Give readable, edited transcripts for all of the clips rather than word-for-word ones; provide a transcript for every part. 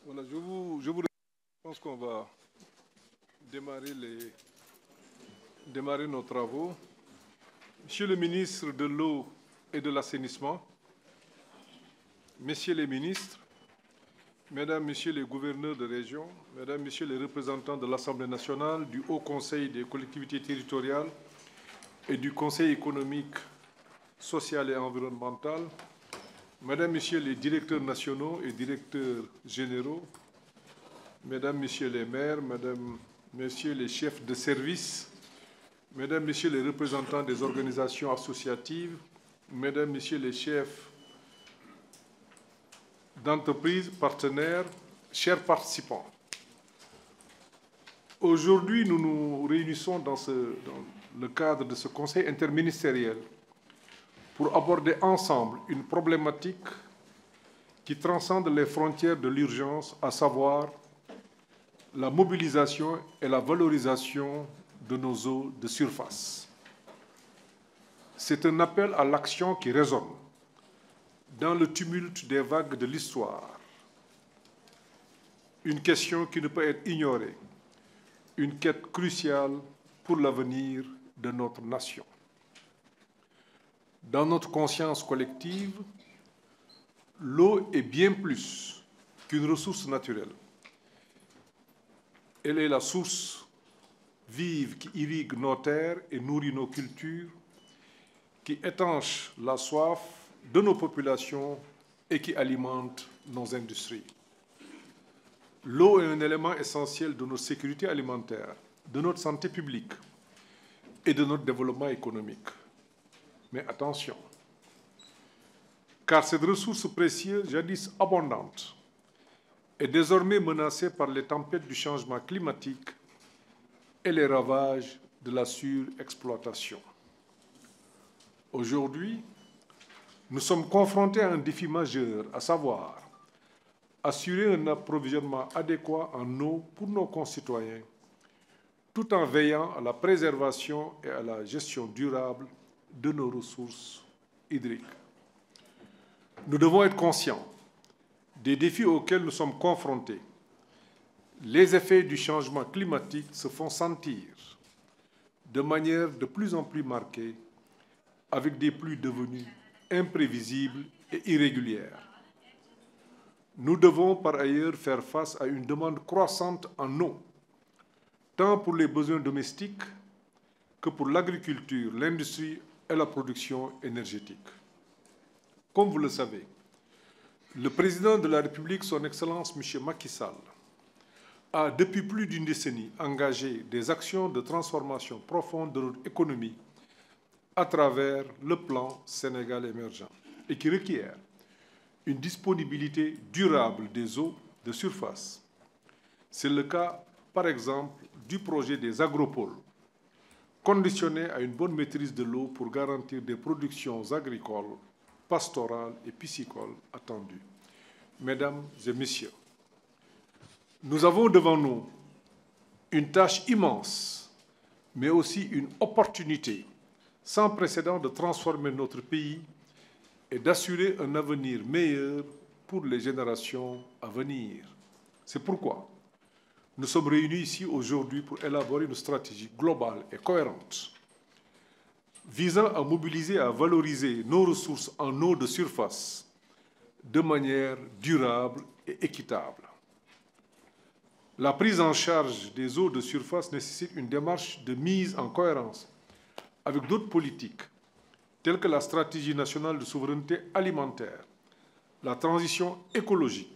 Voilà, je pense qu'on va démarrer nos travaux. Monsieur le ministre de l'Eau et de l'Assainissement, Messieurs les ministres, Mesdames, Messieurs les gouverneurs de région, Mesdames, Messieurs les représentants de l'Assemblée nationale, du Haut Conseil des collectivités territoriales et du Conseil économique, social et environnemental, Mesdames, Messieurs les directeurs nationaux et directeurs généraux, Mesdames, Messieurs les maires, Mesdames, Messieurs les chefs de service, Mesdames, Messieurs les représentants des organisations associatives, Mesdames, Messieurs les chefs d'entreprises, partenaires, chers participants. Aujourd'hui, nous nous réunissons dans le cadre de ce conseil interministériel pour aborder ensemble une problématique qui transcende les frontières de l'urgence, à savoir la mobilisation et la valorisation de nos eaux de surface. C'est un appel à l'action qui résonne dans le tumulte des vagues de l'histoire. Une question qui ne peut être ignorée, une quête cruciale pour l'avenir de notre nation. Dans notre conscience collective, l'eau est bien plus qu'une ressource naturelle. Elle est la source vive qui irrigue nos terres et nourrit nos cultures, qui étanche la soif de nos populations et qui alimente nos industries. L'eau est un élément essentiel de notre sécurité alimentaire, de notre santé publique et de notre développement économique. Mais attention, car cette ressource précieuse, jadis abondante, est désormais menacée par les tempêtes du changement climatique et les ravages de la surexploitation. Aujourd'hui, nous sommes confrontés à un défi majeur, à savoir assurer un approvisionnement adéquat en eau pour nos concitoyens, tout en veillant à la préservation et à la gestion durable de nos ressources hydriques. Nous devons être conscients des défis auxquels nous sommes confrontés. Les effets du changement climatique se font sentir de manière de plus en plus marquée, avec des pluies devenues imprévisibles et irrégulières. Nous devons par ailleurs faire face à une demande croissante en eau, tant pour les besoins domestiques que pour l'agriculture, l'industrie et la production énergétique. Comme vous le savez, le président de la République, son Excellence M. Macky Sall, a depuis plus d'une décennie engagé des actions de transformation profonde de notre économie à travers le plan Sénégal émergent et qui requiert une disponibilité durable des eaux de surface. C'est le cas, par exemple, du projet des agropoles, conditionné à une bonne maîtrise de l'eau pour garantir des productions agricoles, pastorales et piscicoles attendues. Mesdames et messieurs, nous avons devant nous une tâche immense, mais aussi une opportunité sans précédent de transformer notre pays et d'assurer un avenir meilleur pour les générations à venir. C'est pourquoi nous sommes réunis ici aujourd'hui pour élaborer une stratégie globale et cohérente visant à mobiliser et à valoriser nos ressources en eau de surface de manière durable et équitable. La prise en charge des eaux de surface nécessite une démarche de mise en cohérence avec d'autres politiques, telles que la stratégie nationale de souveraineté alimentaire, la transition écologique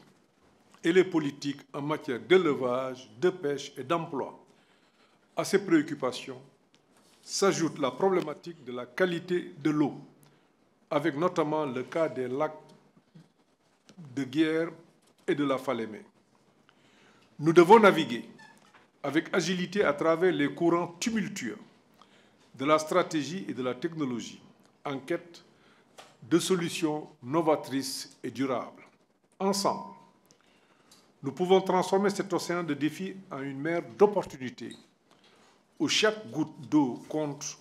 et les politiques en matière d'élevage, de pêche et d'emploi. À ces préoccupations s'ajoute la problématique de la qualité de l'eau, avec notamment le cas des lacs de Guiers et de la Falémé. Nous devons naviguer avec agilité à travers les courants tumultueux de la stratégie et de la technologie, en quête de solutions novatrices et durables. Ensemble, nous pouvons transformer cet océan de défis en une mer d'opportunités, où chaque goutte d'eau compte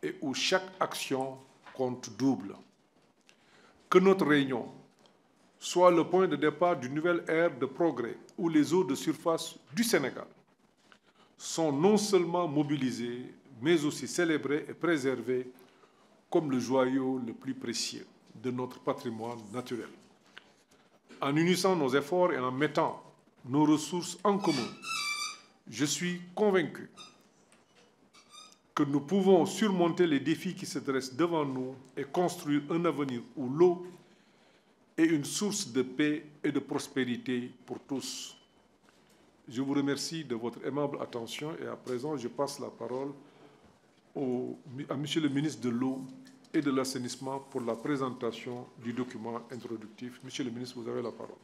et où chaque action compte double. Que notre réunion soit le point de départ d'une nouvelle ère de progrès où les eaux de surface du Sénégal sont non seulement mobilisées, mais aussi célébrées et préservées comme le joyau le plus précieux de notre patrimoine naturel. En unissant nos efforts et en mettant nos ressources en commun, je suis convaincu que nous pouvons surmonter les défis qui se dressent devant nous et construire un avenir où l'eau est une source de paix et de prospérité pour tous. Je vous remercie de votre aimable attention et à présent, je passe la parole à Monsieur le ministre de l'Eau et de l'Assainissement pour la présentation du document introductif. Monsieur le ministre, vous avez la parole.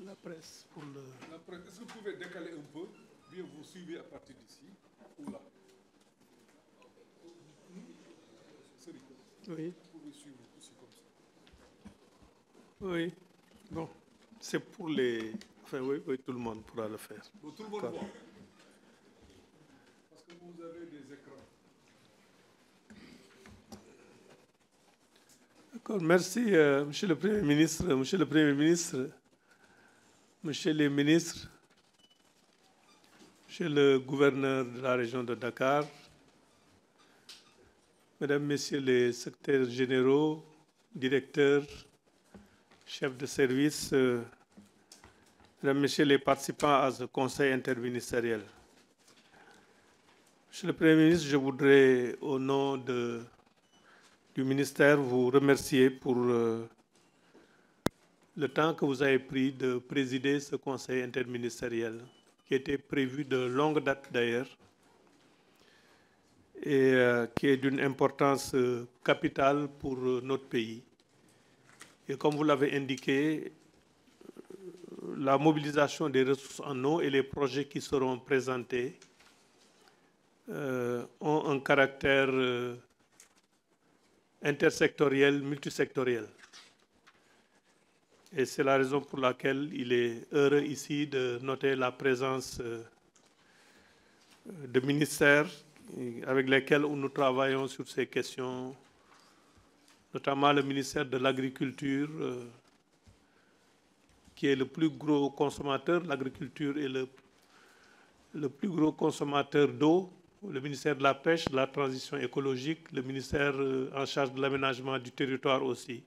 La presse pour le... La presse, est-ce que vous pouvez décaler un peu, bien vous suivez à partir d'ici ou là? Oui. Vous pouvez suivre aussi comme ça. Oui. Bon, c'est pour les... Enfin, oui, oui, tout le monde pourra le faire. Bon, tout le monde voit. Parce que vous avez des écrans. D'accord, merci, Monsieur le Premier ministre, Monsieur le Premier ministre, Monsieur les ministres, Monsieur le gouverneur de la région de Dakar, Mesdames, Messieurs les secrétaires généraux, directeurs, chefs de service, Mesdames, Messieurs les participants à ce conseil interministériel. Monsieur le Premier ministre, je voudrais, au nom du ministère, vous remercier pour le temps que vous avez pris de présider ce conseil interministériel, qui était prévu de longue date d'ailleurs, et qui est d'une importance capitale pour notre pays. Et comme vous l'avez indiqué, la mobilisation des ressources en eau et les projets qui seront présentés ont un caractère intersectoriel, multisectoriel. Et c'est la raison pour laquelle il est heureux ici de noter la présence de ministères avec lesquels nous travaillons sur ces questions, notamment le ministère de l'Agriculture, qui est le plus gros consommateur. L'agriculture est le plus gros consommateur d'eau, le ministère de la Pêche, de la Transition écologique, le ministère en charge de l'aménagement du territoire aussi,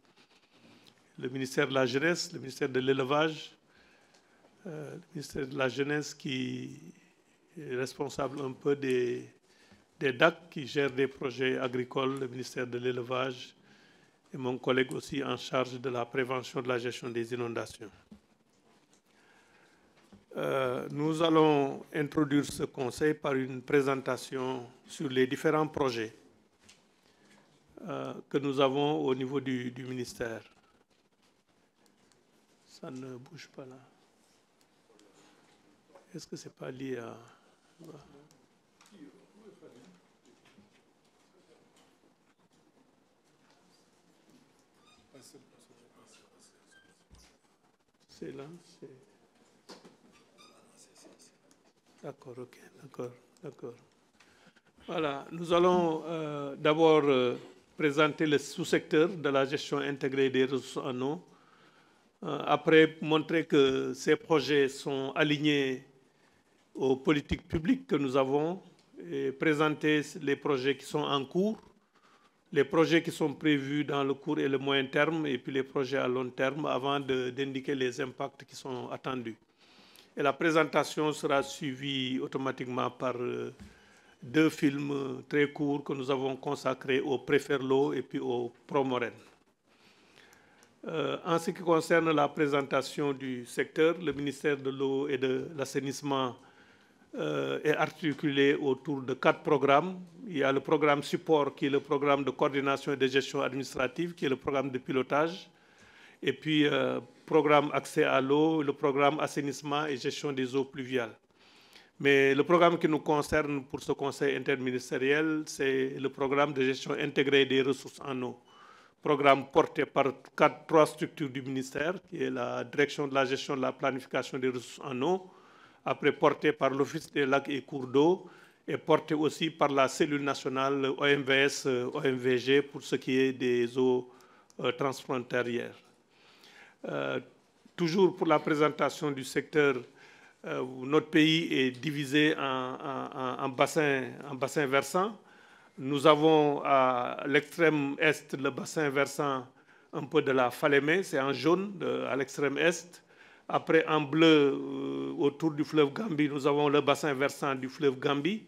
le ministère de la Jeunesse, le ministère de l'Élevage, le ministère de la Jeunesse qui est responsable un peu des DAC qui gèrent des projets agricoles, le ministère de l'Élevage et mon collègue aussi en charge de la prévention de la gestion des inondations. Nous allons introduire ce conseil par une présentation sur les différents projets que nous avons au niveau du ministère. Ça ne bouge pas là. Est-ce que ce n'est pas lié à... C'est là, c'est... D'accord, ok, d'accord. Voilà, nous allons d'abord présenter le sous-secteur de la gestion intégrée des ressources en eau. Après, montrer que ces projets sont alignés aux politiques publiques que nous avons et présenter les projets qui sont en cours, les projets qui sont prévus dans le court et le moyen terme et puis les projets à long terme avant d'indiquer les impacts qui sont attendus. Et la présentation sera suivie automatiquement par deux films très courts que nous avons consacrés au Préferlo et puis au Promoren. En ce qui concerne la présentation du secteur, le ministère de l'Eau et de l'Assainissement est articulé autour de 4 programmes. Il y a le programme support qui est le programme de coordination et de gestion administrative, qui est le programme de pilotage. Et puis, programme accès à l'eau, le programme assainissement et gestion des eaux pluviales. Mais le programme qui nous concerne pour ce conseil interministériel, c'est le programme de gestion intégrée des ressources en eau. Programme porté par 3 structures du ministère, qui est la direction de la gestion de la planification des ressources en eau, après porté par l'Office des lacs et cours d'eau, est porté aussi par la cellule nationale OMVS, OMVG pour ce qui est des eaux transfrontalières. Toujours pour la présentation du secteur, notre pays est divisé en bassins versants. Nous avons à l'extrême est le bassin versant un peu de la Falémé, c'est en jaune à l'extrême est. Après, en bleu, autour du fleuve Gambie, nous avons le bassin versant du fleuve Gambie.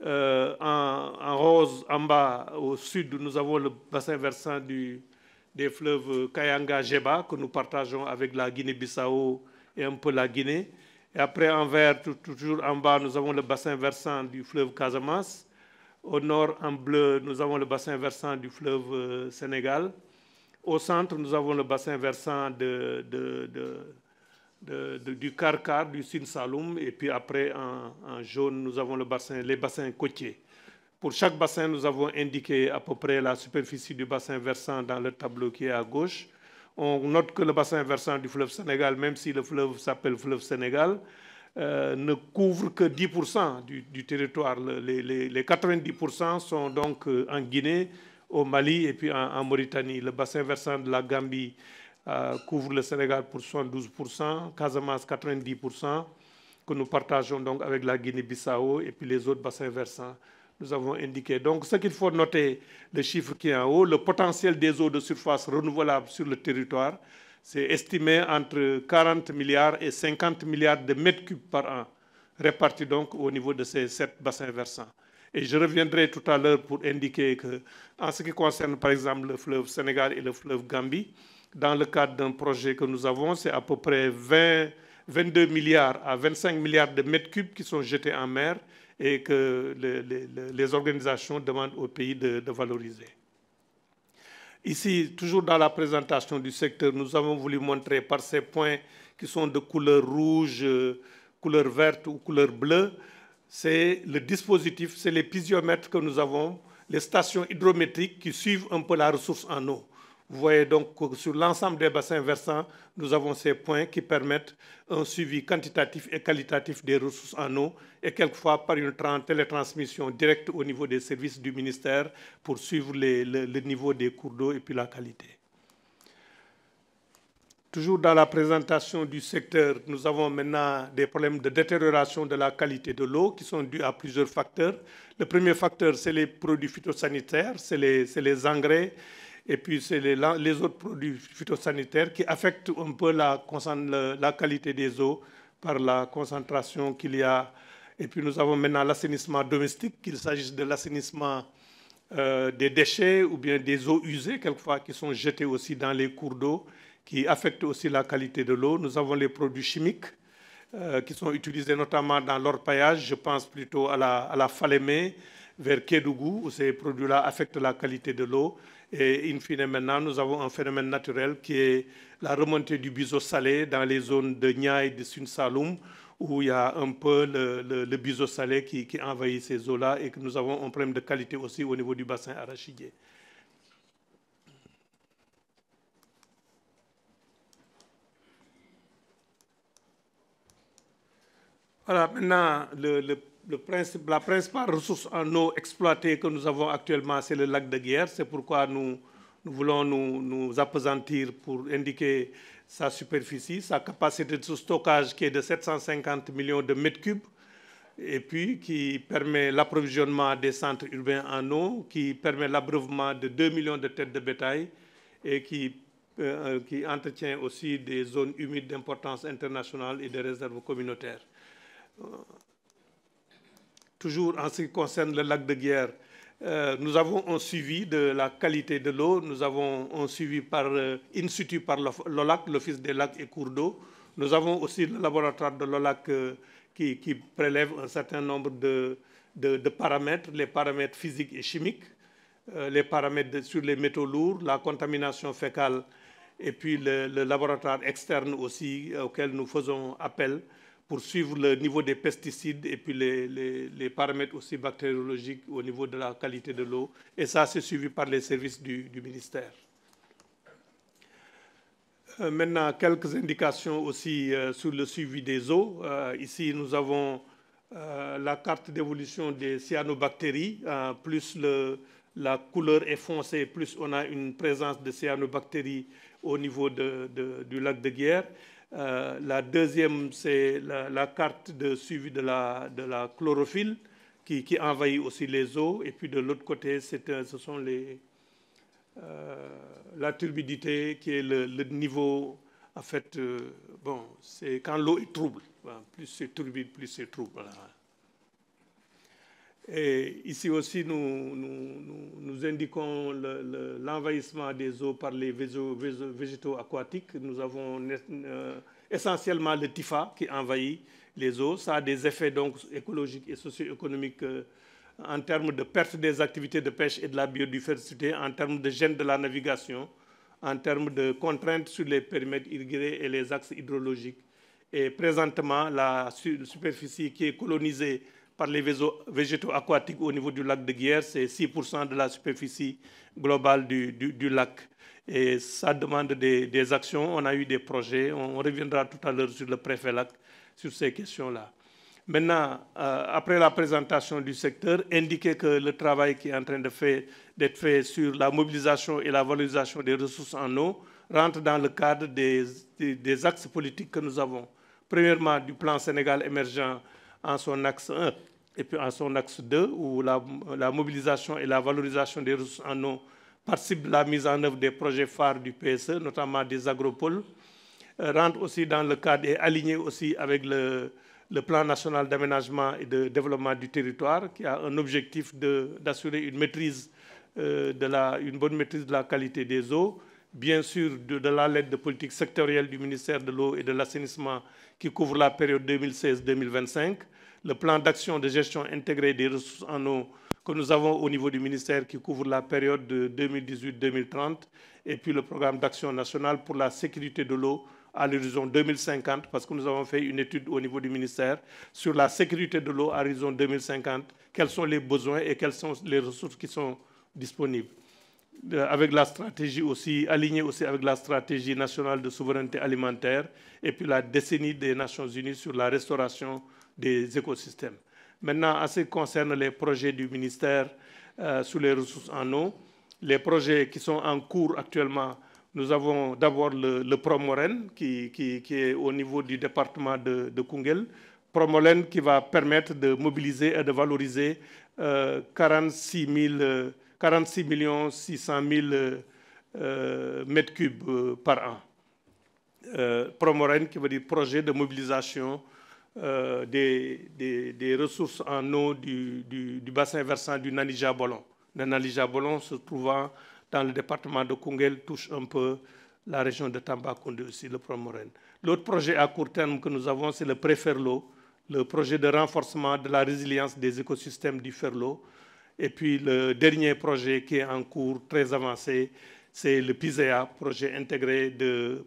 En rose, en bas, au sud, nous avons le bassin versant des fleuves Kayanga-Jeba, que nous partageons avec la Guinée-Bissau et un peu la Guinée. Et après, en vert, toujours en bas, nous avons le bassin versant du fleuve Casamance. Au nord, en bleu, nous avons le bassin versant du fleuve Sénégal. Au centre, nous avons le bassin versant du Karkar, du Sine Saloum. Et puis après, en jaune, nous avons les bassins côtiers. Pour chaque bassin, nous avons indiqué à peu près la superficie du bassin versant dans le tableau qui est à gauche. On note que le bassin versant du fleuve Sénégal, même si le fleuve s'appelle fleuve Sénégal, ne couvre que 10% du territoire. Les 90% sont donc en Guinée, au Mali et puis en Mauritanie. Le bassin versant de la Gambie couvre le Sénégal pour 72%, Casamance 90%, que nous partageons donc avec la Guinée-Bissau et puis les autres bassins versants. Nous avons indiqué. Donc, ce qu'il faut noter, le chiffre qui est en haut, le potentiel des eaux de surface renouvelables sur le territoire, c'est estimé entre 40 milliards et 50 milliards de mètres cubes par an, répartis donc au niveau de ces 7 bassins versants. Et je reviendrai tout à l'heure pour indiquer que, en ce qui concerne par exemple le fleuve Sénégal et le fleuve Gambie, dans le cadre d'un projet que nous avons, c'est à peu près 22 milliards à 25 milliards de mètres cubes qui sont jetés en mer et que les organisations demandent au pays de valoriser. Ici, toujours dans la présentation du secteur, nous avons voulu montrer par ces points qui sont de couleur rouge, couleur verte ou couleur bleue, c'est le dispositif, c'est les piéziomètres que nous avons, les stations hydrométriques qui suivent un peu la ressource en eau. Vous voyez donc que sur l'ensemble des bassins versants, nous avons ces points qui permettent un suivi quantitatif et qualitatif des ressources en eau et quelquefois par une télétransmission directe au niveau des services du ministère pour suivre le niveau des cours d'eau et puis la qualité. Toujours dans la présentation du secteur, nous avons maintenant des problèmes de détérioration de la qualité de l'eau qui sont dus à plusieurs facteurs. Le premier facteur, c'est les produits phytosanitaires, c'est les engrais, et puis c'est les autres produits phytosanitaires qui affectent un peu la qualité des eaux par la concentration qu'il y a. Et puis nous avons maintenant l'assainissement domestique, qu'il s'agisse de l'assainissement des déchets ou bien des eaux usées, quelquefois qui sont jetées aussi dans les cours d'eau, qui affectent aussi la qualité de l'eau. Nous avons les produits chimiques qui sont utilisés notamment dans l'orpaillage. Je pense plutôt à la Falémé, vers Kédougou, où ces produits-là affectent la qualité de l'eau. Et in fine, maintenant, nous avons un phénomène naturel qui est la remontée du biseau salé dans les zones de Niayes et de Sine Saloum, où il y a un peu le biseau salé qui envahit ces eaux-là et que nous avons un problème de qualité aussi au niveau du bassin arachidier. Voilà, maintenant, la principale ressource en eau exploitée que nous avons actuellement, c'est le lac de Guiers. C'est pourquoi nous voulons nous appesantir pour indiquer sa superficie, sa capacité de stockage qui est de 750 millions de mètres cubes, et puis qui permet l'approvisionnement des centres urbains en eau, qui permet l'abreuvement de 2 millions de têtes de bétail et qui entretient aussi des zones humides d'importance internationale et des réserves communautaires. Toujours en ce qui concerne le lac de Guiers, nous avons un suivi de la qualité de l'eau. Nous avons un suivi in situ par l'OLAC, l'Office des lacs et cours d'eau. Nous avons aussi le laboratoire de l'OLAC qui prélève un certain nombre de paramètres, les paramètres physiques et chimiques, les paramètres sur les métaux lourds, la contamination fécale, et puis le laboratoire externe aussi auquel nous faisons appel pour suivre le niveau des pesticides et puis les paramètres aussi bactériologiques au niveau de la qualité de l'eau. Et ça, c'est suivi par les services du ministère. Maintenant, quelques indications aussi sur le suivi des eaux. Ici, nous avons la carte d'évolution des cyanobactéries, plus la couleur est foncée, plus on a une présence de cyanobactéries au niveau du lac de Guiers. La deuxième, c'est la carte de suivi de la chlorophylle qui envahit aussi les eaux. Et puis de l'autre côté, ce sont la turbidité qui est le niveau, en fait, bon, c'est quand l'eau est trouble. Plus c'est turbide, plus c'est trouble. Voilà. Et ici aussi, nous indiquons l'envahissement des eaux par les végétaux aquatiques. Nous avons essentiellement le TIFA qui envahit les eaux. Ça a des effets donc écologiques et socio-économiques en termes de perte des activités de pêche et de la biodiversité, en termes de gêne de la navigation, en termes de contraintes sur les périmètres irrigués et les axes hydrologiques. Et présentement, la superficie qui est colonisée par les végétaux aquatiques au niveau du lac de Guiers, c'est 6% de la superficie globale du lac. Et ça demande des actions. On a eu des projets. On reviendra tout à l'heure sur le préfet lac sur ces questions-là. Maintenant, après la présentation du secteur, indiquer que le travail qui est en train d'être fait sur la mobilisation et la valorisation des ressources en eau rentre dans le cadre des axes politiques que nous avons. Premièrement, du plan Sénégal émergent en son axe 1 et puis en son axe 2, où la mobilisation et la valorisation des ressources en eau participent de la mise en œuvre des projets phares du PSE, notamment des agropoles, rentre aussi dans le cadre et aligné aussi avec le plan national d'aménagement et de développement du territoire, qui a un objectif d'assurer une maîtrise, une bonne maîtrise de la qualité des eaux, bien sûr de la lettre de politique sectorielle du ministère de l'eau et de l'assainissement qui couvre la période 2016-2025, le plan d'action de gestion intégrée des ressources en eau que nous avons au niveau du ministère qui couvre la période de 2018-2030, et puis le programme d'action nationale pour la sécurité de l'eau à l'horizon 2050, parce que nous avons fait une étude au niveau du ministère sur la sécurité de l'eau à l'horizon 2050, quels sont les besoins et quelles sont les ressources qui sont disponibles. Avec la stratégie aussi, alignée aussi avec la stratégie nationale de souveraineté alimentaire et puis la décennie des Nations Unies sur la restauration des écosystèmes. Maintenant, en ce qui concerne les projets du ministère sur les ressources en eau, les projets qui sont en cours actuellement, nous avons d'abord le Promoren qui est au niveau du département de Koungheul. Promoren qui va permettre de mobiliser et de valoriser 46 600 000 mètres cubes par an. Promoren qui veut dire projet de mobilisation des ressources en eau du bassin versant du Nanija-Bolon. Le Nanija-Bolon se trouvant dans le département de Koungheul touche un peu la région de Tambacounda aussi, le Promoren. L'autre projet à court terme que nous avons, c'est le Préferlo, le projet de renforcement de la résilience des écosystèmes du Ferlo. Et puis le dernier projet qui est en cours, très avancé, c'est le PISEA, projet intégré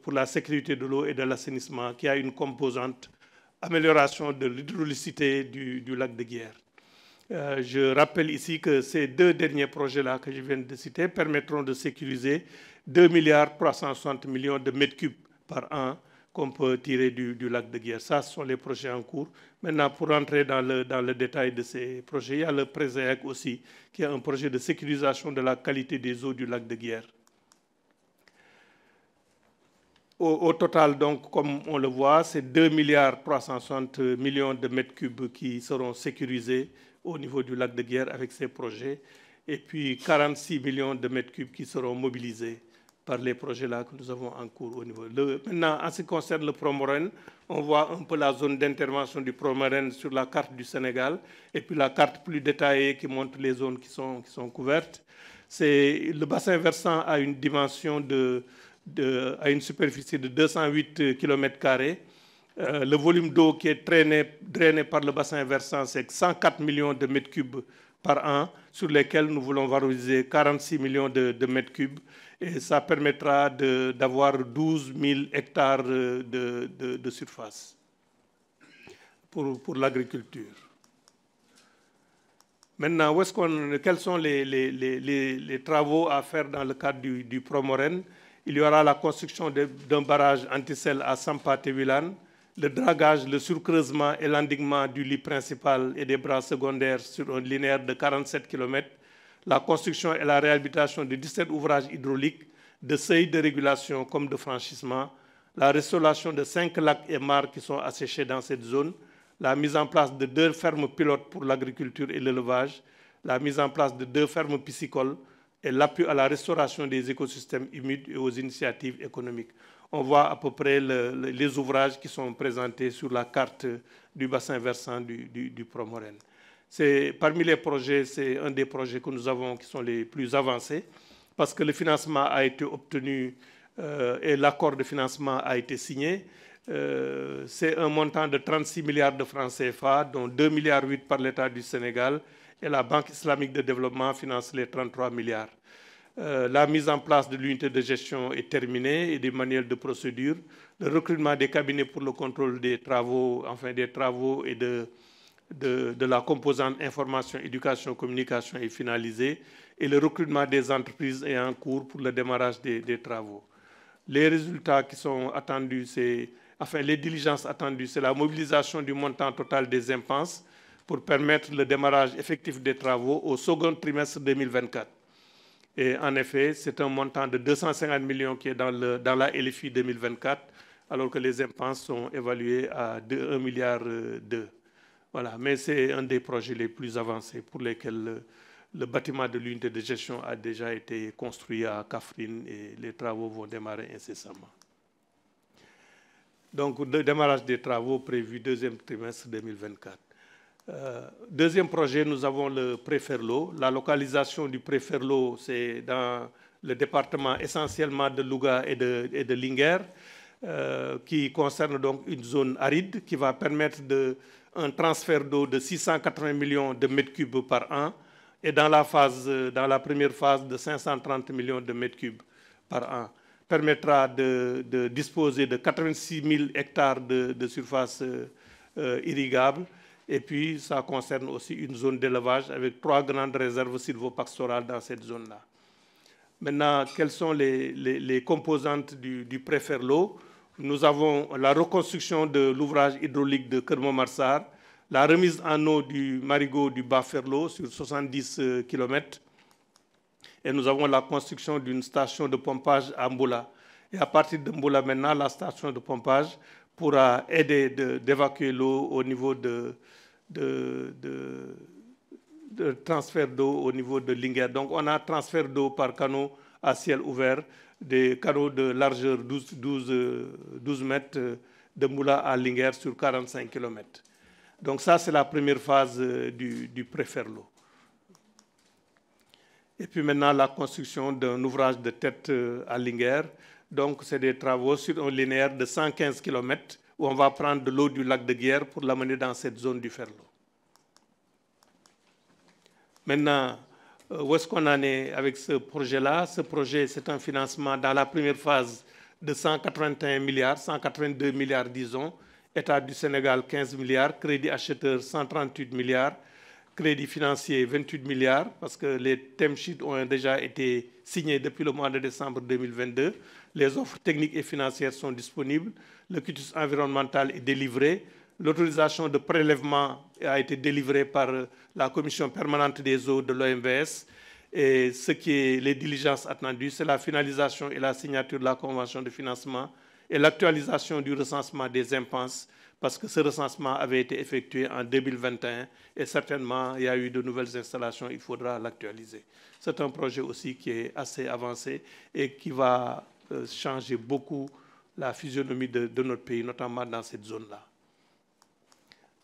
pour la sécurité de l'eau et de l'assainissement, qui a une composante amélioration de l'hydraulicité du lac de Guiers. Je rappelle ici que ces deux derniers projets-là que je viens de citer permettront de sécuriser 2,360 milliards de mètres cubes par an qu'on peut tirer du lac de Guiers. Ça, ce sont les projets en cours. Maintenant, pour entrer dans le détail de ces projets, il y a le PRESEAC aussi, qui est un projet de sécurisation de la qualité des eaux du lac de Guiers. Au total, donc, comme on le voit, c'est 2,360 milliards de mètres cubes qui seront sécurisés au niveau du lac de Guiers avec ces projets, et puis 46 millions de mètres cubes qui seront mobilisés par les projets-là que nous avons en cours au niveau. Maintenant, en ce qui concerne le Promoren, on voit un peu la zone d'intervention du Promoren sur la carte du Sénégal, et puis la carte plus détaillée qui montre les zones qui sont couvertes. Le bassin versant a une dimension à une superficie de 208 km². Le volume d'eau qui est drainé par le bassin versant, c'est 104 millions de mètres cubes par an, sur lesquels nous voulons valoriser 46 millions de mètres cubes. Et ça permettra d'avoir 12 000 hectares de surface pour l'agriculture. Maintenant, quels sont les travaux à faire dans le cadre du Promoren? Il y aura la construction d'un barrage anti-sel à Sampatewilan, le dragage, le surcreusement et l'endiguement du lit principal et des bras secondaires sur un linéaire de 47 km, la construction et la réhabilitation de 17 ouvrages hydrauliques, de seuils de régulation comme de franchissement, la restauration de 5 lacs et mares qui sont asséchés dans cette zone, la mise en place de 2 fermes pilotes pour l'agriculture et l'élevage, la mise en place de 2 fermes piscicoles et l'appui à la restauration des écosystèmes humides et aux initiatives économiques. On voit à peu près les ouvrages qui sont présentés sur la carte du bassin versant du Promorène. Parmi les projets, c'est un des projets que nous avons qui sont les plus avancés parce que le financement a été obtenu et l'accord de financement a été signé. C'est un montant de 36 milliards de francs CFA, dont 2,8 milliards par l'État du Sénégal et la Banque islamique de développement finance les 33 milliards. La mise en place de l'unité de gestion est terminée et des manuels de procédure. Le recrutement des cabinets pour le contrôle des travaux, et de la composante information, éducation, communication est finalisé et le recrutement des entreprises est en cours pour le démarrage des travaux. Les résultats qui sont attendus, les diligences attendues, c'est la mobilisation du montant total des impenses pour permettre le démarrage effectif des travaux au second trimestre 2024. Et en effet, c'est un montant de 250 millions qui est dans la LFI 2024, alors que les impenses sont évaluées à 1,2 milliard. Voilà, mais c'est un des projets les plus avancés pour lesquels le bâtiment de l'unité de gestion a déjà été construit à Kaffrine et les travaux vont démarrer incessamment. Donc, le démarrage des travaux prévu deuxième trimestre 2024. Deuxième projet, nous avons le Préferlo. La localisation du Préferlo, c'est dans le département essentiellement de Louga et de Linguère, qui concerne donc une zone aride qui va permettre un transfert d'eau de 680 millions de mètres cubes par an et dans la première phase de 530 millions de mètres cubes par an. Permettra de disposer de 86 000 hectares de surface irrigable. Et puis, ça concerne aussi une zone d'élevage avec 3 grandes réserves sylvopastorales dans cette zone-là. Maintenant, quelles sont les composantes du Préferlo? Nous avons la reconstruction de l'ouvrage hydraulique de Kermomarsar, la remise en eau du marigot du Bas-Ferlo sur 70 km, et nous avons la construction d'une station de pompage à Mboula. Et à partir de Mboula, maintenant, la station de pompage pourra aider d'évacuer l'eau au niveau de transfert d'eau au niveau de Linguère. Donc, on a transfert d'eau par canot à ciel ouvert, des canaux de largeur 12 mètres de Mboula à Linguère sur 45 km. Donc, ça, c'est la première phase du Préferlo. Et puis maintenant, la construction d'un ouvrage de tête à Linguère. Donc, c'est des travaux sur un linéaire de 115 km où on va prendre de l'eau du lac de Guiers pour l'amener dans cette zone du Ferlo. Maintenant, où est-ce qu'on en est avec ce projet-là? Ce projet, c'est un financement dans la première phase de 181 milliards, 182 milliards, disons. État du Sénégal, 15 milliards. Crédit acheteur, 138 milliards. Crédit financier, 28 milliards, parce que les term sheets ont déjà été signés depuis le mois de décembre 2022. Les offres techniques et financières sont disponibles. Le quitus environnemental est délivré. L'autorisation de prélèvement a été délivrée par la Commission permanente des eaux de l'OMVS. Et ce qui est les diligences attendues, c'est la finalisation et la signature de la convention de financement et l'actualisation du recensement des impenses, parce que ce recensement avait été effectué en 2021 et certainement il y a eu de nouvelles installations, il faudra l'actualiser. C'est un projet aussi qui est assez avancé et qui va changer beaucoup la physionomie de notre pays, notamment dans cette zone-là.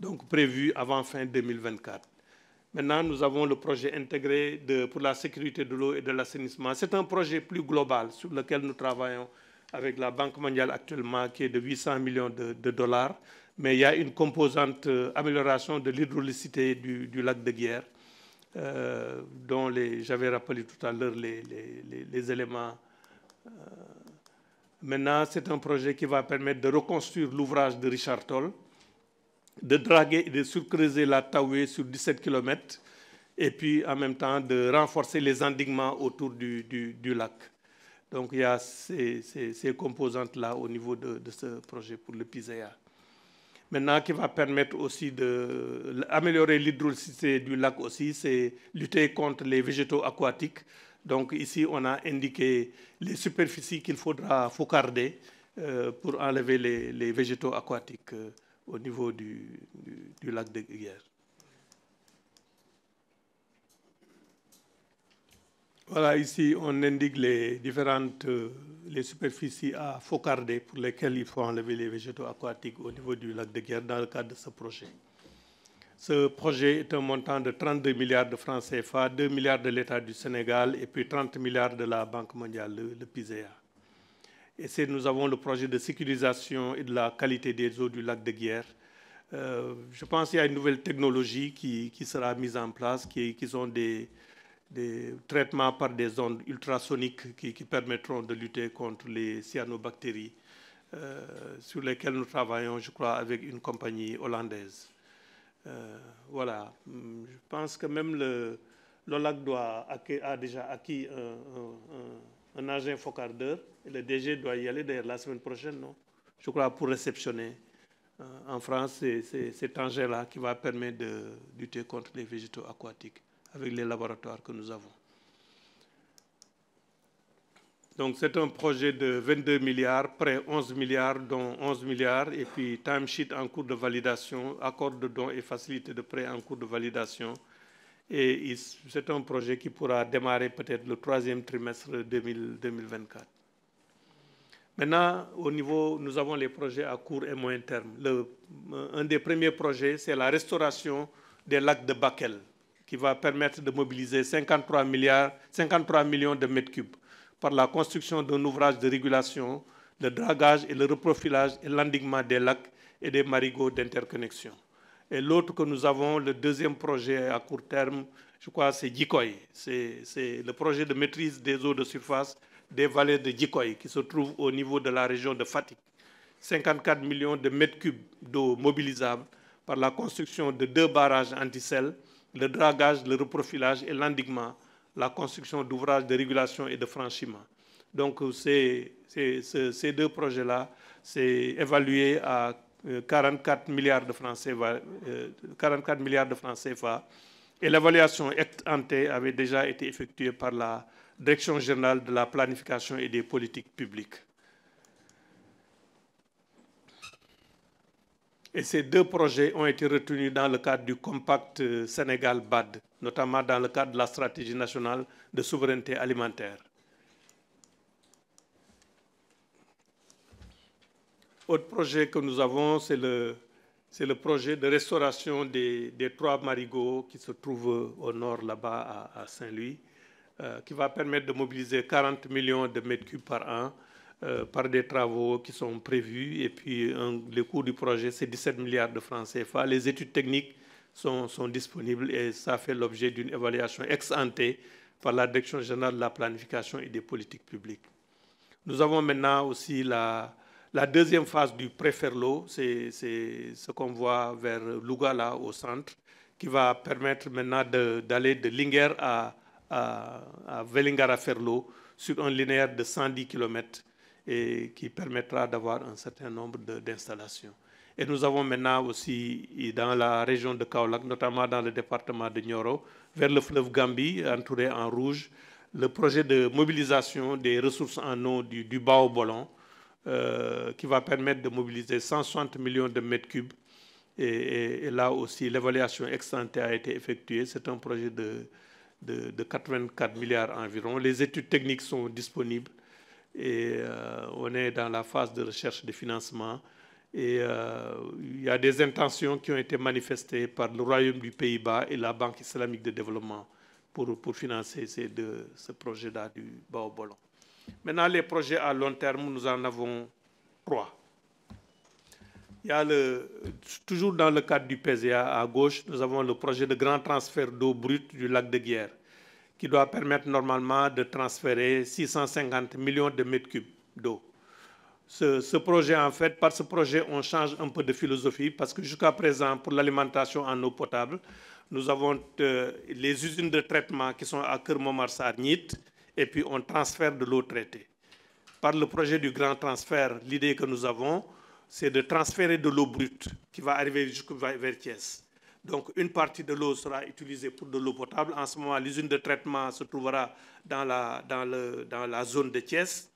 Donc prévu avant fin 2024. Maintenant, nous avons le projet intégré pour la sécurité de l'eau et de l'assainissement. C'est un projet plus global sur lequel nous travaillons avec la Banque mondiale actuellement, qui est de 800 millions de dollars. Mais il y a une composante amélioration de l'hydraulicité du lac de Guiers, dont j'avais rappelé tout à l'heure les éléments. Maintenant, c'est un projet qui va permettre de reconstruire l'ouvrage de Richard Toll, de draguer et de surcreuser la Taoué sur 17 km, et puis en même temps de renforcer les endiguements autour du lac. Donc il y a ces composantes-là au niveau de ce projet pour le PISEA. maintenant qui va permettre aussi d'améliorer l'hydrocité du lac aussi, c'est lutter contre les végétaux aquatiques. Donc ici, on a indiqué les superficies qu'il faudra faucarder pour enlever les végétaux aquatiques au niveau du lac de Guiers. Voilà, ici, on indique les différentes les superficies à faucarder pour lesquelles il faut enlever les végétaux aquatiques au niveau du lac de Guiers dans le cadre de ce projet. Ce projet est un montant de 32 milliards de francs CFA, 2 milliards de l'État du Sénégal et puis 30 milliards de la Banque mondiale, le PISEA. Et nous avons le projet de sécurisation et de la qualité des eaux du lac de Guiers. Je pense qu'il y a une nouvelle technologie qui sera mise en place, qui sont des traitements par des ondes ultrasoniques qui permettront de lutter contre les cyanobactéries, sur lesquelles nous travaillons, je crois, avec une compagnie hollandaise. Voilà, je pense que même l'OLAC a déjà acquis un engin faucardeur, et le DG doit y aller d'ailleurs la semaine prochaine, non? Je crois, pour réceptionner en France cet engin-là qui va permettre de lutter contre les végétaux aquatiques avec les laboratoires que nous avons. Donc c'est un projet de 22 milliards, prêt 11 milliards, dont 11 milliards, et puis timesheet en cours de validation, accord de dons et facilité de prêt en cours de validation. Et c'est un projet qui pourra démarrer peut-être le 3e trimestre 2024. Maintenant, au niveau, nous avons les projets à court et moyen terme. Un des premiers projets, c'est la restauration des lacs de Bakel, qui va permettre de mobiliser 53 millions de mètres cubes par la construction d'un ouvrage de régulation, le dragage et le reprofilage et l'endiguement des lacs et des marigots d'interconnexion. Et l'autre que nous avons, le deuxième projet à court terme, je crois, c'est Djikoy. C'est le projet de maîtrise des eaux de surface des vallées de Djikoy, qui se trouve au niveau de la région de Fatick. 54 millions de mètres cubes d'eau mobilisables par la construction de 2 barrages anti-sel, le dragage, le reprofilage et l'endiguement, la construction d'ouvrages de régulation et de franchiment. Donc ces 2 projets-là, c'est évalué à 44 milliards de francs CFA, et l'évaluation ex ante avait déjà été effectuée par la Direction générale de la planification et des politiques publiques. Et ces 2 projets ont été retenus dans le cadre du Compact Sénégal-BAD, notamment dans le cadre de la stratégie nationale de souveraineté alimentaire. Autre projet que nous avons, c'est le projet de restauration des 3 marigots qui se trouvent au nord, là-bas, à Saint-Louis, qui va permettre de mobiliser 40 millions de mètres cubes par an, par des travaux qui sont prévus. Et puis, le coût du projet, c'est 17 milliards de francs CFA. Les études techniques sont disponibles et ça fait l'objet d'une évaluation ex ante par la Direction générale de la planification et des politiques publiques. Nous avons maintenant aussi la deuxième phase du Préferlo, c'est ce qu'on voit vers Louga, là, au centre, qui va permettre maintenant d'aller de Linguère à Vélingara-Ferlo sur un linéaire de 110 km et qui permettra d'avoir un certain nombre d'installations. Et nous avons maintenant aussi dans la région de Kaolack, notamment dans le département de Nioro, vers le fleuve Gambie, entouré en rouge, le projet de mobilisation des ressources en eau du Bao-Bolon, qui va permettre de mobiliser 160 millions de mètres cubes. Et là aussi, l'évaluation ex ante a été effectuée. C'est un projet de 84 milliards environ. Les études techniques sont disponibles et on est dans la phase de recherche de financement. Et il y a des intentions qui ont été manifestées par le Royaume du Pays-Bas et la Banque islamique de développement pour financer ce projet-là du Bao-Bolon. Maintenant, les projets à long terme, nous en avons 3. Il y a toujours dans le cadre du PSEA, à gauche, nous avons le projet de grand transfert d'eau brute du lac de Guiers, qui doit permettre normalement de transférer 650 millions de mètres cubes d'eau. Ce projet, en fait, par ce projet, on change un peu de philosophie, parce que jusqu'à présent, pour l'alimentation en eau potable, nous avons les usines de traitement qui sont à Keur-Momar-Sarr-Nit, et puis on transfère de l'eau traitée. Par le projet du grand transfert, l'idée que nous avons, c'est de transférer de l'eau brute qui va arriver vers Thiès. Donc, une partie de l'eau sera utilisée pour de l'eau potable. En ce moment, l'usine de traitement se trouvera dans la zone de Thiès,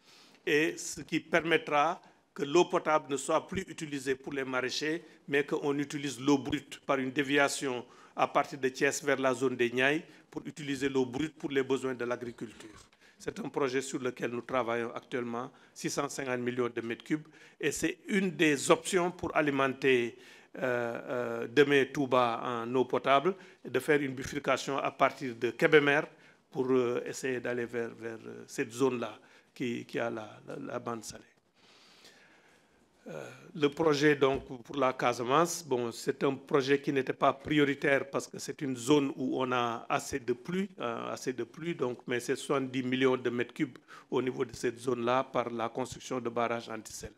et ce qui permettra que l'eau potable ne soit plus utilisée pour les maraîchers, mais qu'on utilise l'eau brute par une déviation à partir de Thiès vers la zone des Niayes pour utiliser l'eau brute pour les besoins de l'agriculture. C'est un projet sur lequel nous travaillons actuellement, 650 millions de mètres cubes, et c'est une des options pour alimenter demain Touba en eau potable, et de faire une bifurcation à partir de Kébémer pour essayer d'aller vers cette zone-là qui a la bande salée. Le projet donc pour la Casamance, bon, c'est un projet qui n'était pas prioritaire parce que c'est une zone où on a assez de pluie, donc, mais c'est 70 millions de mètres cubes au niveau de cette zone-là par la construction de barrages anti-sel.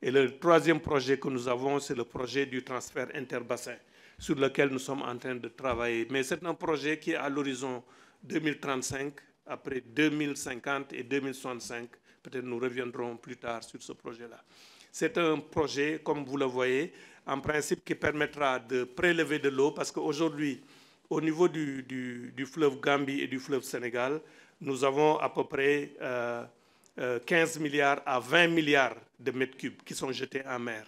Et le troisième projet que nous avons, c'est le projet du transfert interbassin sur lequel nous sommes en train de travailler. Mais c'est un projet qui est à l'horizon 2035, après 2050 et 2065. Peut-être nous reviendrons plus tard sur ce projet-là. C'est un projet, comme vous le voyez, en principe qui permettra de prélever de l'eau parce qu'aujourd'hui, au niveau du fleuve Gambie et du fleuve Sénégal, nous avons à peu près 15 milliards à 20 milliards de mètres cubes qui sont jetés en mer.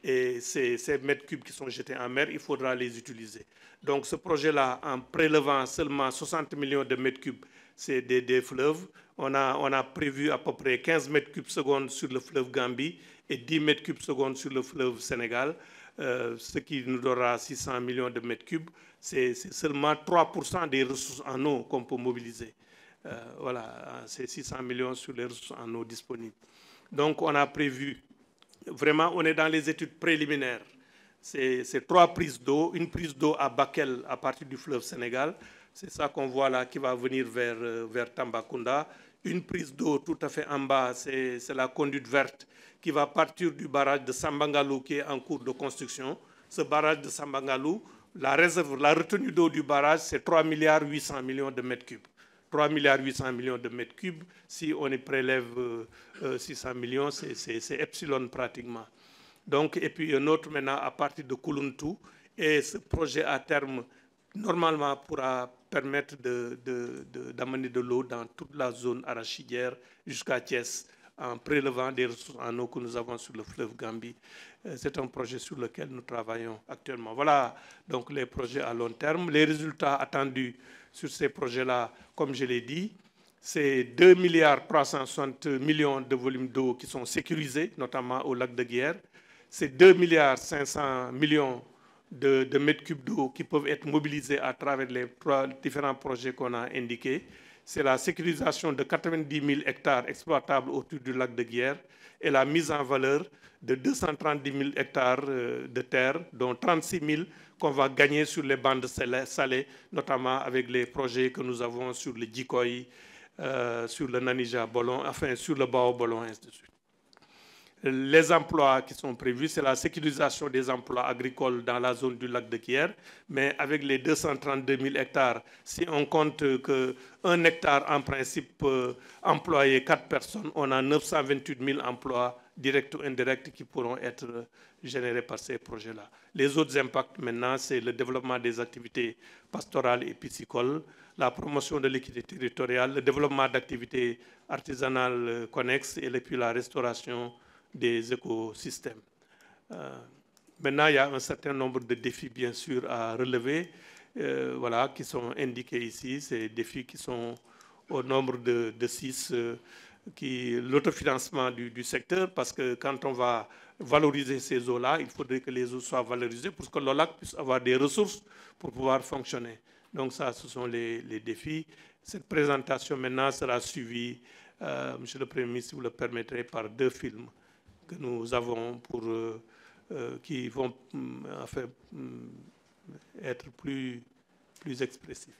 Et ces mètres cubes qui sont jetés en mer, il faudra les utiliser. Donc ce projet-là, en prélevant seulement 60 millions de mètres cubes, c'est des fleuves. On a prévu à peu près 15 mètres cubes secondes sur le fleuve Gambie et 10 mètres cubes secondes sur le fleuve Sénégal, ce qui nous donnera 600 millions de mètres cubes. C'est seulement 3% des ressources en eau qu'on peut mobiliser. Voilà, c'est 600 millions sur les ressources en eau disponibles. Donc on a prévu, vraiment on est dans les études préliminaires. C'est 3 prises d'eau, une prise d'eau à Bakel à partir du fleuve Sénégal, c'est ça qu'on voit là qui va venir vers Tambacounda. Une prise d'eau tout à fait en bas, c'est la conduite verte qui va partir du barrage de Sambangalou qui est en cours de construction. Ce barrage de Sambangalou, la retenue d'eau du barrage, c'est 3 milliards 800 millions de mètres cubes. 3 milliards 800 millions de mètres cubes, si on y prélève 600 millions, c'est epsilon pratiquement. Donc, et puis un autre maintenant à partir de Koulountou, et ce projet à terme, normalement, pourra permettre d'amener de l'eau dans toute la zone arachidière jusqu'à Thiès, en prélevant des ressources en eau que nous avons sur le fleuve Gambie. C'est un projet sur lequel nous travaillons actuellement. Voilà donc les projets à long terme. Les résultats attendus sur ces projets-là, comme je l'ai dit, c'est 2 milliards 360 millions de volumes d'eau qui sont sécurisés, notamment au lac de Guiers. C'est 2 milliards 500 millions de mètres cubes d'eau qui peuvent être mobilisés à travers les 3 différents projets qu'on a indiqués. C'est la sécurisation de 90 000 hectares exploitables autour du lac de Guiers et la mise en valeur de 230 000 hectares de terre, dont 36 000 qu'on va gagner sur les bandes salées, notamment avec les projets que nous avons sur le Djikoy, sur le Nanija Bolon, enfin sur le Bao Bolon, ainsi de suite. Les emplois qui sont prévus, c'est la sécurisation des emplois agricoles dans la zone du lac de Guiers, mais avec les 232 000 hectares, si on compte qu'un hectare en principe peut employer 4 personnes, on a 928 000 emplois directs ou indirects qui pourront être générés par ces projets-là. Les autres impacts maintenant, c'est le développement des activités pastorales et piscicoles, la promotion de l'équité territoriale, le développement d'activités artisanales connexes et puis la restauration des écosystèmes. Maintenant, il y a un certain nombre de défis, bien sûr, à relever, voilà, qui sont indiqués ici. Ces défis qui sont au nombre de 6, l'autofinancement du secteur, parce que quand on va valoriser ces eaux-là, il faudrait que les eaux soient valorisées pour que le lac puisse avoir des ressources pour pouvoir fonctionner. Donc ça, ce sont les défis. Cette présentation maintenant sera suivie, Monsieur le Premier ministre, si vous le permettrez, par 2 films que nous avons qui vont enfin, être plus expressifs.